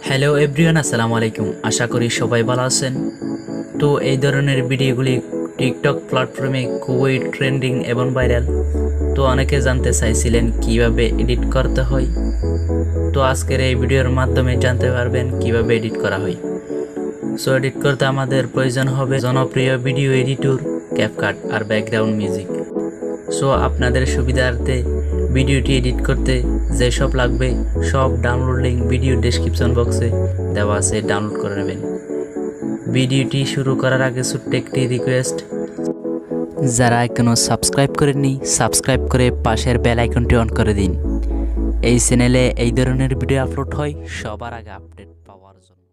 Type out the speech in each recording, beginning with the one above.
Hello everyone, আসসালামু আলাইকুম। আশা করি সবাই ভালো আছেন। তো এই ধরনের ভিডিওগুলি টিকটক প্ল্যাটফর্মে খুবই ট্রেন্ডিং এবং ভাইরাল। তো অনেকে জানতে চাইছিলেন কিভাবে এডিট করতে হয়। তো আজকের এই ভিডিওর মাধ্যমে জানতে পারবেন কিভাবে এডিট করা হয়। সো এডিট করতে আমাদের প্রয়োজন হবে জনপ্রিয় ভিডিও এডিটর ক্যাপকাট আর ব্যাকগ্রাউন্ড মিউজিক। সো আপনাদের সুবিধার্থে ভিডিওটি এডিট করতে যেসব লাগবে সব ডাউনলোড লিঙ্ক ভিডিও ডেসক্রিপশন বক্সে দেওয়া আছে, ডাউনলোড করে নেবেন। ভিডিওটি শুরু করার আগে ছোট্ট একটি রিকোয়েস্ট, যারা এখনও সাবস্ক্রাইব করেননি সাবস্ক্রাইব করে পাশের বেল আইকনটি অন করে দিন। এই চ্যানেলে এই ধরনের ভিডিও আপলোড হয় সবার আগে আপডেট পাওয়ার জন্য।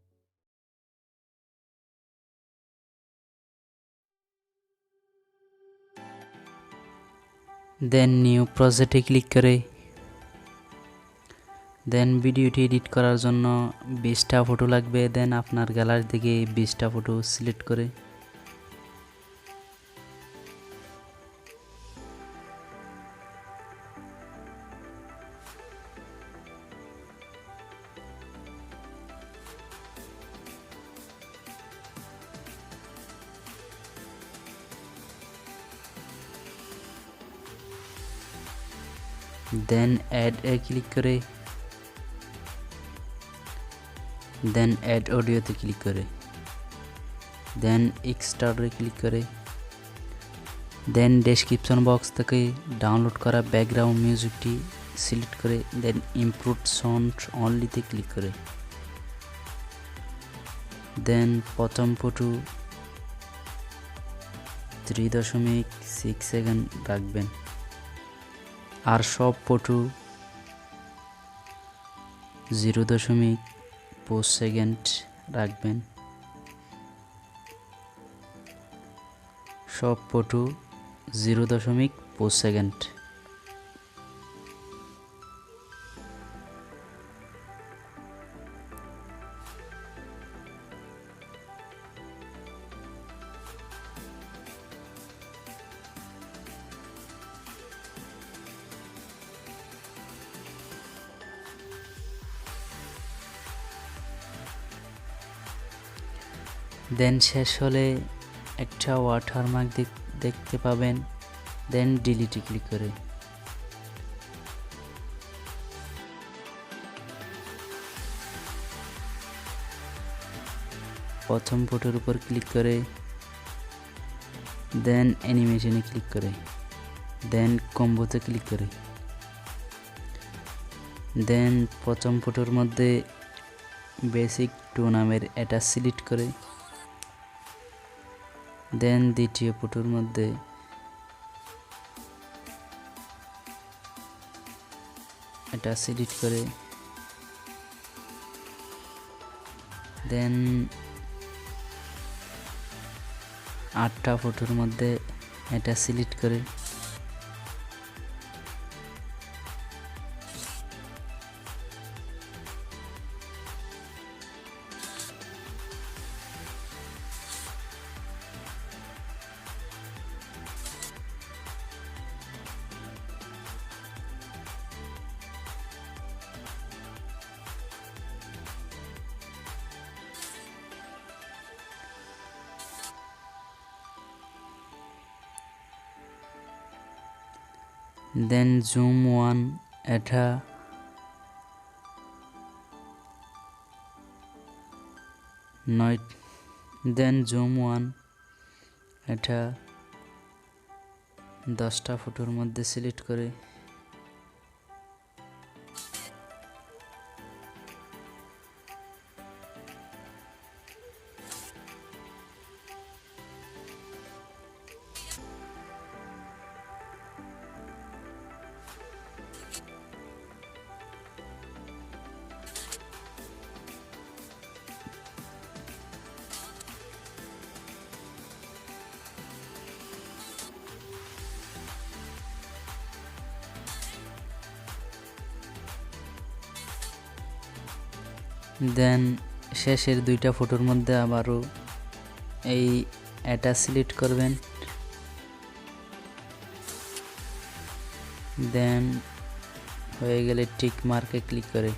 দেন নিউ প্রজেক্টে ক্লিক করে দেন ভিডিওটি এডিট করার জন্য 20টা ফটো লাগবে। দেন আপনার গ্যালারি থেকে 20টা ফটো সিলেক্ট করে দেন অ্যাড এ ক্লিক করে দেন অ্যাড অডিওতে ক্লিক করে দেন এক্সট্রাডে ক্লিক করে দেন ডেসক্রিপশন বক্স থেকে ডাউনলোড করা ব্যাকগ্রাউন্ড মিউজিকটি সিলেক্ট করে দেন ইমপ্রুভ সাউন্ড অনলিতে ক্লিক করে দেন প্রথম ফটো 3.6 সেকেন্ড রাখবেন আর সব ফটো 0.4 সেকেন্ড রাখবেন। সব ফটো 0.4 সেকেন্ড। দেন শেষ হলে একটা ওয়াটারমার্ক দেখতে পাবেন। দেন ডিলিটে ক্লিক করে প্রথম ফটোর উপর ক্লিক করে দেন অ্যানিমেশনে ক্লিক করে দেন কম্বোতে ক্লিক করে দেন প্রথম ফটোর মধ্যে বেসিক 2 নামের এটা সিলেক্ট করে দেন দ্বিতীয় ফটোর মধ্যে এটা সিলেক্ট করে দেন 8টা ফটোর মধ্যে এটা সিলেক্ট করে দেন জুম 1 এটা দেন জুম 1 এটা 10টা ফটোর মধ্যে সিলেক্ট করে দেন শেষের 2টা ফটোর মধ্যে আবারও এই এটা সিলেক্ট করবেন, দেন হয়ে গেলে টিক মার্কে ক্লিক করে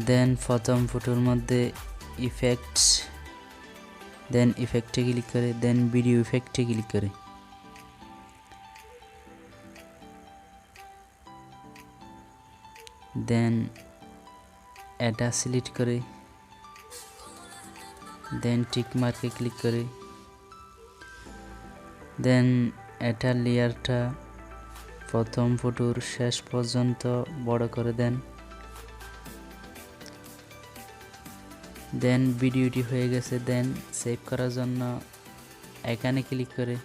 দেন প্রথম ফটোর মধ্যে ইফেক্টস, দেন ইফেক্টে ক্লিক করে দেন ভিডিও ইফেক্টে ক্লিক করে দেন এটা সিলেক্ট করে দেন টিক মার্কে ক্লিক করে দেন এটা লেয়ারটা প্রথম ফটোর শেষ পর্যন্ত বড় করে দেন, দেন ভিডিওটি হয়ে গেছে। দেন সেভ করার জন্য এখানে ক্লিক করে